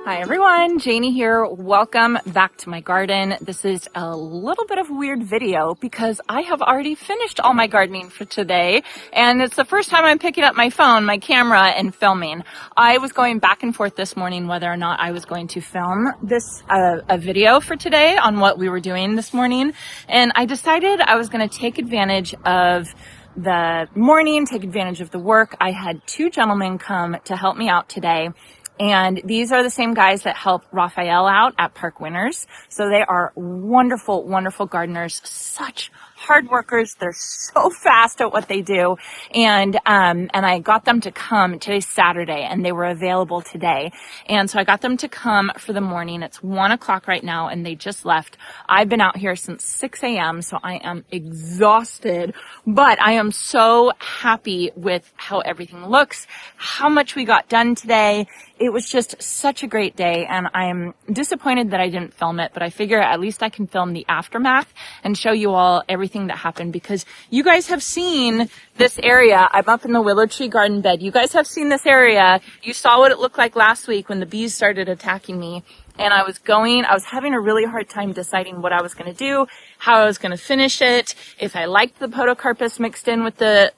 Hi everyone, Janie here. Welcome back to my garden. This is a little bit of a weird video because I have already finished all my gardening for today, and it's the first time I'm picking up my phone, my camera, and filming. I was going back and forth this morning whether or not I was going to film this a video for today on what we were doing this morning, and I decided I was going to take advantage of the morning, take advantage of the work. I had two gentlemen come to help me out today. And these are the same guys that help Raphael out at Park Winners. So they are wonderful, wonderful gardeners, such hard workers. They're so fast at what they do. And I got them to come. Today's Saturday and they were available today. And so I got them to come for the morning. It's 1 o'clock right now and they just left. I've been out here since 6 a.m. So I am exhausted, but I am so happy with how everything looks, how much we got done today. It was just such a great day, and I'm disappointed that I didn't film it, but I figure at least I can film the aftermath and show you all everything that happened, because you guys have seen this area. I'm up in the willow tree garden bed. You guys have seen this area. You saw what it looked like last week when the bees started attacking me. And I was having a really hard time deciding what I was going to do, how I was going to finish it, if I liked the podocarpus mixed in with the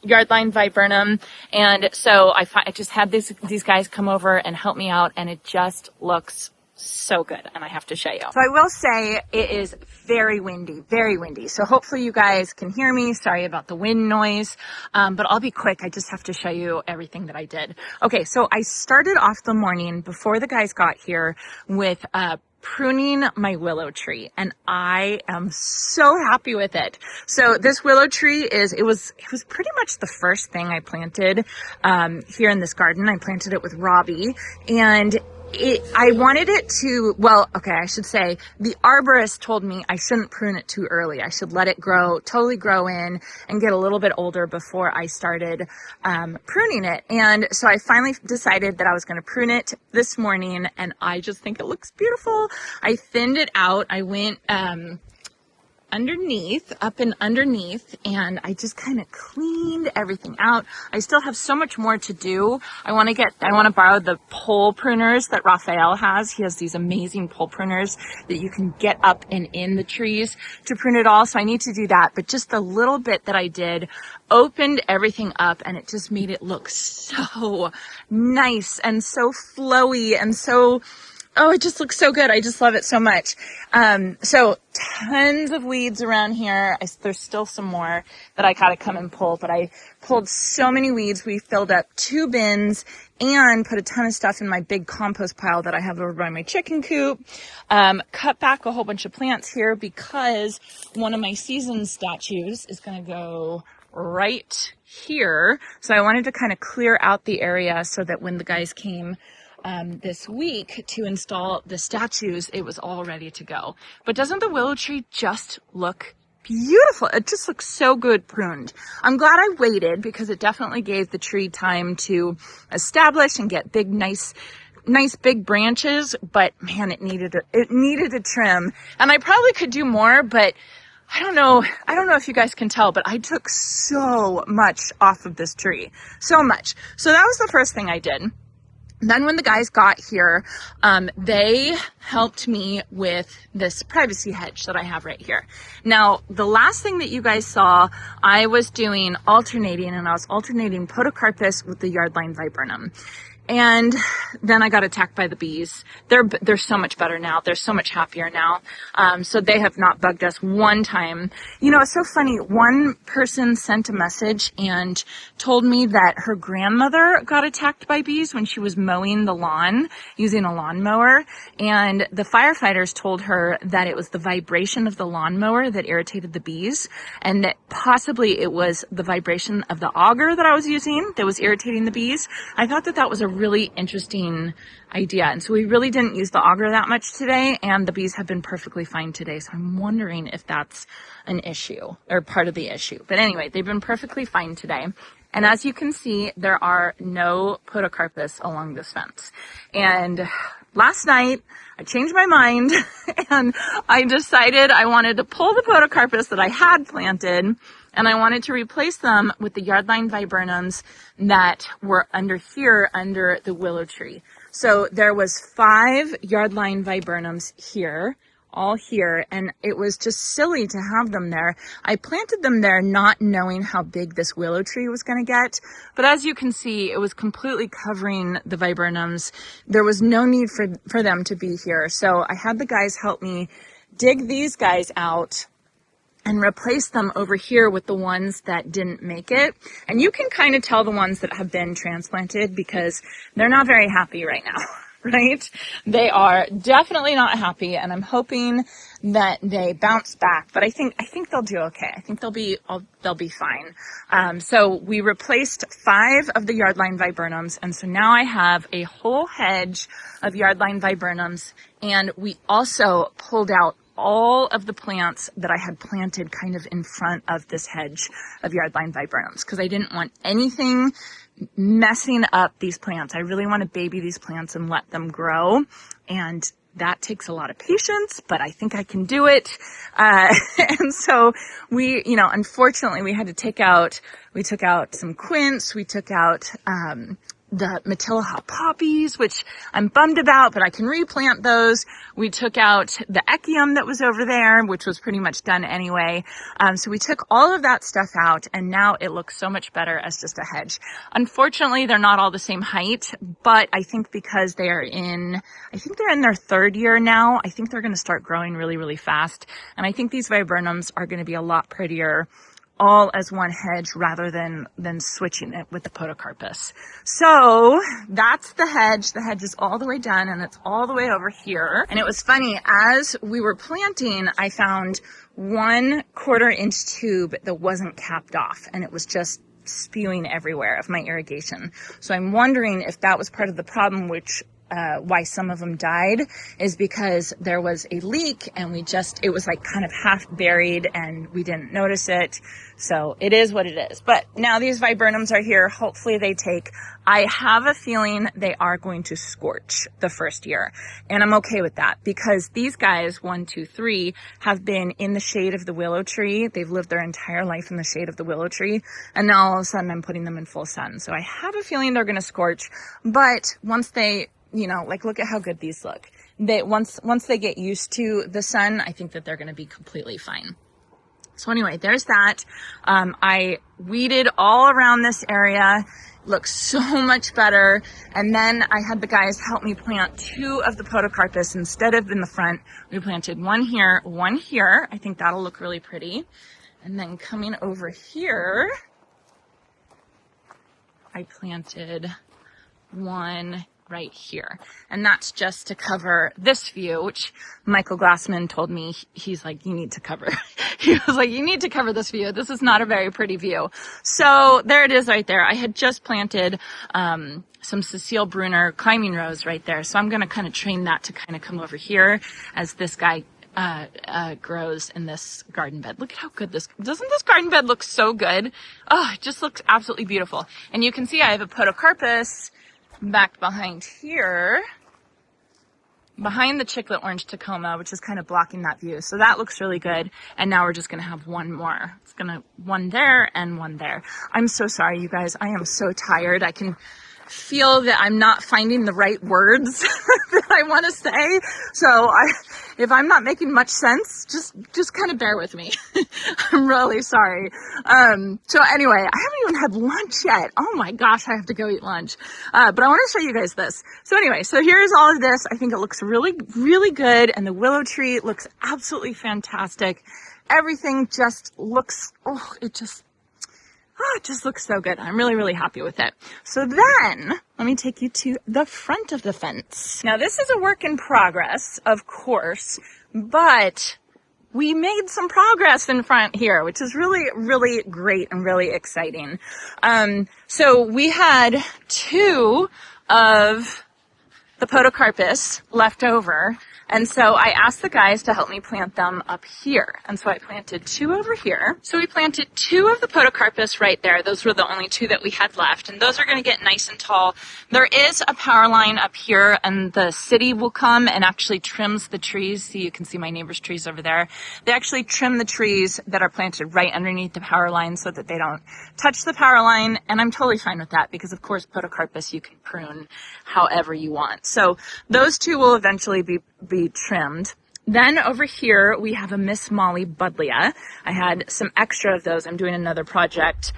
yardline viburnum. And so I just had these guys come over and help me out, and it just looks so good, and I have to show you. So I will say it is very windy, very windy. So hopefully you guys can hear me. Sorry about the wind noise, but I'll be quick. I just have to show you everything that I did. Okay, so I started off the morning before the guys got here with pruning my willow tree, and I am so happy with it. So this willow tree it was pretty much the first thing I planted here in this garden. I planted it with Robbie, and I wanted it to, I should say the arborist told me I shouldn't prune it too early. I should let it totally grow in and get a little bit older before I started pruning it. And so I finally decided that I was going to prune it this morning, and I just think it looks beautiful. I thinned it out. I went up and underneath, and I just kind of cleaned everything out. I still have so much more to do. I want to borrow the pole pruners that Raphael has. He has these amazing pole pruners that you can get up and in the trees to prune it all. So I need to do that. But just the little bit that I did opened everything up, and it just made it look so nice and so flowy and so, it just looks so good. I just love it so much. So tons of weeds around here. There's still some more that I gotta come and pull, but I pulled so many weeds. We filled up 2 bins and put a ton of stuff in my big compost pile that I have over by my chicken coop. Cut back a whole bunch of plants here because one of my season statues is gonna go right here. So I wanted to kind of clear out the area so that when the guys came this week to install the statues, it was all ready to go. But doesn't the willow tree just look beautiful? It just looks so good pruned. I'm glad I waited because it definitely gave the tree time to establish and get big, nice big branches. But man, it needed a trim, and I probably could do more, but I don't know if you guys can tell, but I took so much off of this tree, so much. So that was the first thing I did. Then when the guys got here, they helped me with this privacy hedge that I have right here. Now, the last thing that you guys saw, I was alternating podocarpus with the yardline viburnum. And then I got attacked by the bees. They're so much better now. They're so much happier now. So they have not bugged us one time. You know, it's so funny. One person sent a message and told me that her grandmother got attacked by bees when she was mowing the lawn using a lawnmower. And the firefighters told her that it was the vibration of the lawnmower that irritated the bees, and that possibly it was the vibration of the auger that I was using that was irritating the bees. I thought that was a really interesting idea. And so we really didn't use the auger that much today, and the bees have been perfectly fine today. So I'm wondering if that's an issue or part of the issue. But anyway, they've been perfectly fine today. And as you can see, there are no podocarpus along this fence. And last night I changed my mind and I decided I wanted to pull the podocarpus that I had planted, and I wanted to replace them with the yardline viburnums that were under here under the willow tree. So there was 5 yardline viburnums here, all here, and it was just silly to have them there. I planted them there not knowing how big this willow tree was going to get, but as you can see, it was completely covering the viburnums. There was no need for them to be here. So I had the guys help me dig these guys out and replace them over here with the ones that didn't make it. And you can kind of tell the ones that have been transplanted because they're not very happy right now. Right? They are definitely not happy, and I'm hoping that they bounce back, but I think they'll do okay. I think they'll be fine. So we replaced 5 of the yardline viburnums, and so now I have a whole hedge of yardline viburnums, and we also pulled out all of the plants that I had planted kind of in front of this hedge of yardline viburnums because I didn't want anything messing up these plants. I really want to baby these plants and let them grow, and that takes a lot of patience, but I think I can do it. And so we, unfortunately we had to take out some quince, we took out the Matilla hot poppies, which I'm bummed about, but I can replant those. We took out the echium that was over there, which was pretty much done anyway. So we took all of that stuff out, and now it looks so much better as just a hedge. Unfortunately, they're not all the same height, but I think because they're in their 3rd year now, I think they're going to start growing really, really fast. And I think these viburnums are going to be a lot prettier all as one hedge rather than switching it with the podocarpus. So that's the hedge. The hedge is all the way done, and it's all the way over here. And it was funny, as we were planting, I found 1/4 inch tube that wasn't capped off, and it was just spewing everywhere of my irrigation. So I'm wondering if that was part of the problem, which why some of them died, is because there was a leak and it was like kind of half buried and we didn't notice it. So it is what it is. But now these viburnums are here. Hopefully they take. I have a feeling they are going to scorch the first year. And I'm okay with that because these guys, 1, 2, 3, have been in the shade of the willow tree. They've lived their entire life in the shade of the willow tree. And now all of a sudden I'm putting them in full sun. So I have a feeling they're going to scorch. But once they, look at how good these look. Once they get used to the sun, I think that they're going to be completely fine. So anyway, there's that. I weeded all around this area. Looks so much better. And then I had the guys help me plant 2 of the podocarpus instead of in the front. We planted one here, one here. I think that'll look really pretty. And then coming over here, I planted one right here. And that's just to cover this view, which Michael Glassman told me, he's like, you need to cover. He was like, you need to cover this view. This is not a very pretty view. So there it is right there. I had just planted some Cecile Brunner climbing rose right there. So I'm going to kind of train that to kind of come over here as this guy grows in this garden bed. Look at how good doesn't this garden bed look so good? Oh, it just looks absolutely beautiful. And you can see I have a podocarpus back behind here, behind the chiclet orange Tacoma, which is kind of blocking that view. So that looks really good. And now we're just going to have one more. It's one there and one there. I'm so sorry, you guys. I am so tired. I can feel that I'm not finding the right words that I want to say. So if I'm not making much sense, just kind of bear with me. I'm really sorry. So anyway, I haven't even had lunch yet. Oh my gosh, I have to go eat lunch. But I want to show you guys this. So anyway, so here's all of this. I think it looks really, really good. And the willow tree looks absolutely fantastic. Everything just looks, it just looks so good. I'm really, really happy with it. So then, let me take you to the front of the fence. Now, this is a work in progress, of course, but we made some progress in front here, which is really, really great and really exciting. So we had 2 of the podocarpus left over And so I asked the guys to help me plant them up here. And so I planted 2 over here. So we planted 2 of the podocarpus right there. Those were the only 2 that we had left. And those are going to get nice and tall. There is a power line up here, and the city will come and actually trims the trees. See, you can see my neighbor's trees over there. They actually trim the trees that are planted right underneath the power line so that they don't touch the power line. And I'm totally fine with that because, of course, podocarpus you can prune however you want. So those 2 will eventually be trimmed. Then over here, we have a Miss Molly Buddleia. I had some extra of those. I'm doing another project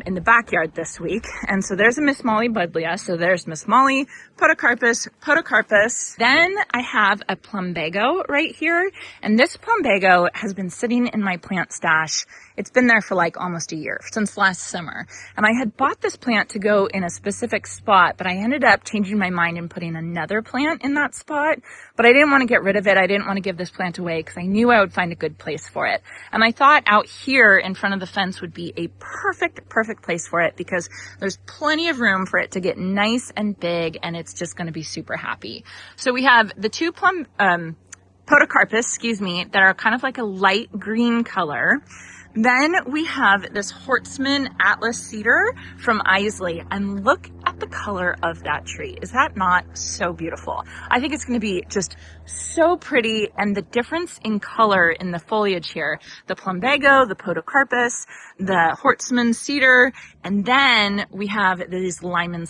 in the backyard this week. And so there's a Miss Molly Buddleia. So there's Miss Molly, podocarpus. Then I have a plumbago right here. And this plumbago has been sitting in my plant stash. It's been there for like almost a year, since last summer. And I had bought this plant to go in a specific spot, but I ended up changing my mind and putting another plant in that spot. But I didn't want to get rid of it. I didn't want to give this plant away because I knew I would find a good place for it. And I thought out here in front of the fence would be a perfect place for it because there's plenty of room for it to get nice and big, and it's just going to be super happy. So we have the 2 podocarpus, that are kind of like a light green color. Then we have this Hortsman Atlas cedar from Isley, and look at the color of that tree. Is that not so beautiful? I think it's going to be just so pretty, and the difference in color in the foliage here, the plumbago, the podocarpus, the Hortsman cedar, and then we have these lemon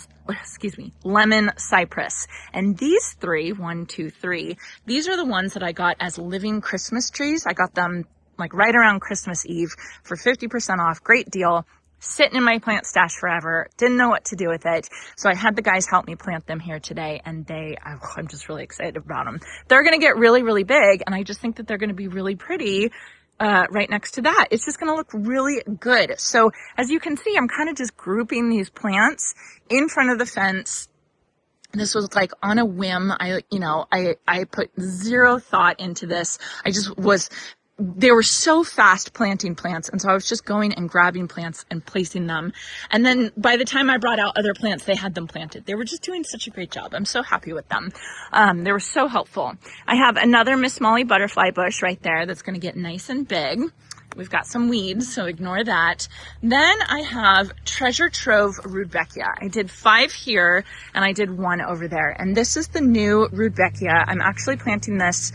cypress. And these 3, 1, 2, 3, these are the ones that I got as living Christmas trees. I got them like right around Christmas Eve for 50% off. Great deal. Sitting in my plant stash forever. Didn't know what to do with it. So I had the guys help me plant them here today, and I'm just really excited about them. They're going to get really big, and I just think that they're going to be really pretty right next to that. It's just going to look really good. So as you can see, I'm kind of just grouping these plants in front of the fence. This was like on a whim. I put 0 thought into this. They were so fast planting plants, and so I was just going and grabbing plants and placing them. And then by the time I brought out other plants, they had them planted. They were just doing such a great job. I'm so happy with them. They were so helpful. I have another Miss Molly butterfly bush right there that's going to get nice and big. We've got some weeds, so ignore that. Then I have Treasure Trove Rudbeckia. I did 5 here, and I did 1 over there. And this is the new Rudbeckia. I'm actually planting this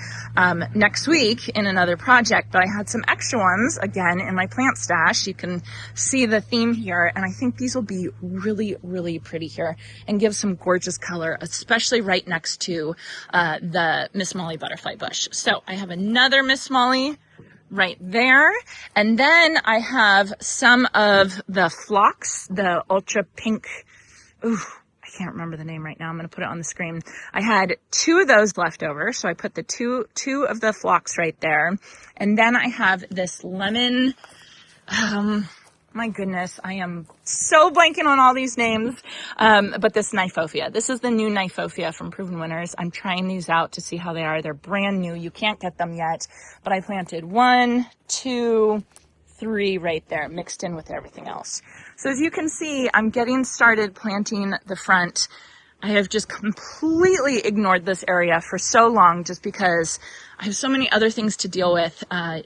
next week in another project, but I had some extra ones, again, in my plant stash. You can see the theme here, and I think these will be really pretty here and give some gorgeous color, especially right next to the Miss Molly butterfly bush. So I have another Miss Molly right there. And then I have some of the phlox, the ultra pink. Ooh, I can't remember the name right now. I'm going to put it on the screen. I had 2 of those left over. So I put the two of the phlox right there. And then I have this lemon, my goodness, I am so blanking on all these names. But this Knifophia. This is the new Knifophia from Proven Winners. I'm trying these out to see how they are. They're brand new. You can't get them yet. But I planted 1, 2, 3 right there, mixed in with everything else. So as you can see, I'm getting started planting the front. I have just completely ignored this area for so long just because I have so many other things to deal with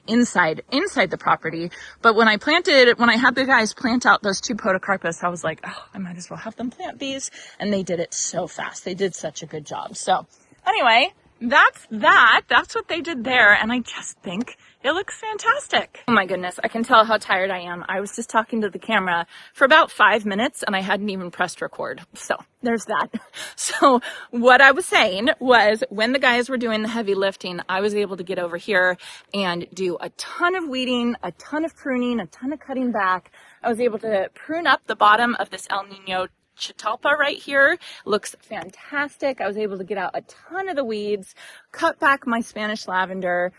inside the property. But when I had the guys plant out those 2 podocarpus, I was like, oh, I might as well have them plant these. And they did it so fast. They did such a good job. So anyway, that's that. That's what they did there. And I just think it looks fantastic. Oh my goodness, I can tell how tired I am. I was just talking to the camera for about 5 minutes and I hadn't even pressed record. So there's that. So what I was saying was when the guys were doing the heavy lifting, I was able to get over here and do a ton of weeding, a ton of pruning, a ton of cutting back. I was able to prune up the bottom of this El Nino Chitalpa right here. Looks fantastic. I was able to get out a ton of the weeds, cut back my Spanish lavender,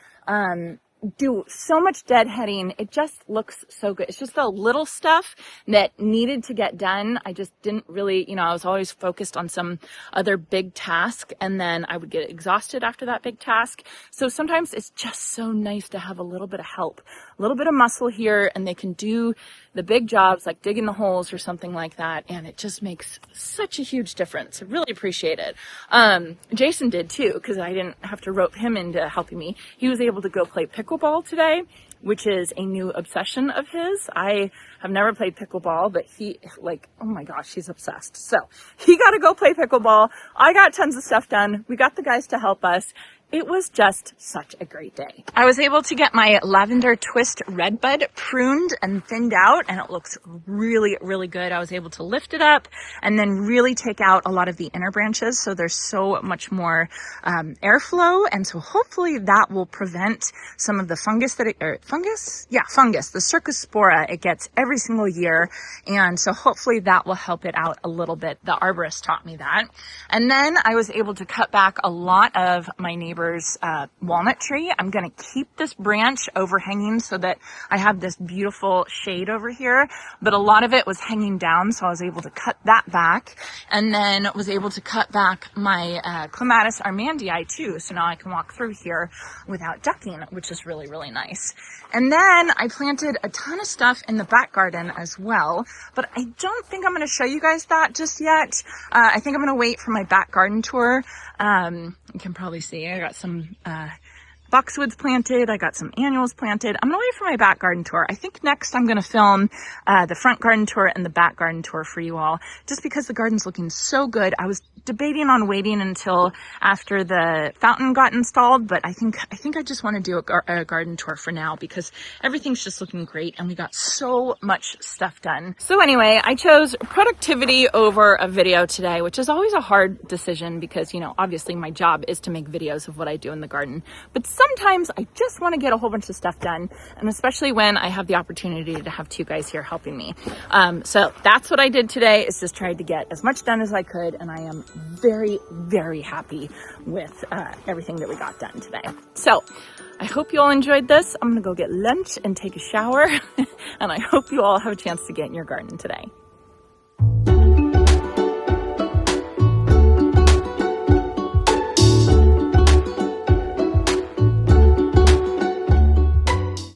do so much deadheading. It just looks so good. It's just the little stuff that needed to get done. I just didn't really, I was always focused on some other big task and then I would get exhausted after that big task. So sometimes it's just so nice to have a little bit of help little bit of muscle here, and they can do the big jobs like digging the holes or something like that. And it just makes such a huge difference. I really appreciate it. Jason did too, because I didn't have to rope him into helping me. He was able to go play pickleball today, which is a new obsession of his. I have never played pickleball, but he, like, oh my gosh, he's obsessed. So he got to go play pickleball. I got tons of stuff done. We got the guys to help us. It was just such a great day. I was able to get my lavender twist redbud pruned and thinned out, and it looks really, really good. I was able to lift it up and then really take out a lot of the inner branches, so there's so much more airflow, and so hopefully that will prevent some of the fungus that fungus, the Cercospora it gets every single year, and so hopefully that will help it out a little bit. The arborist taught me that. And then I was able to cut back a lot of my neighbor's walnut tree. I'm going to keep this branch overhanging so that I have this beautiful shade over here, but a lot of it was hanging down, so I was able to cut that back, and then was able to cut back my Clematis armandii too, so now I can walk through here without ducking, which is really, really nice. And then I planted a ton of stuff in the back garden as well, but I don't think I'm going to show you guys that just yet. I think I'm going to wait for my back garden tour. You can probably see I got some boxwoods planted. I got some annuals planted. I'm going to wait for my back garden tour. I think next I'm going to film the front garden tour and the back garden tour for you all, just because the garden's looking so good. I was debating on waiting until after the fountain got installed, but I think I just want to do a garden tour for now because everything's just looking great and we got so much stuff done. So anyway, I chose productivity over a video today, which is always a hard decision because, you know, obviously my job is to make videos of what I do in the garden, but sometimes I just want to get a whole bunch of stuff done, and especially when I have the opportunity to have two guys here helping me. So that's what I did today, is just tried to get as much done as I could, and I am very, very happy with everything that we got done today. So I hope you all enjoyed this. I'm gonna go get lunch and take a shower, and I hope you all have a chance to get in your garden today.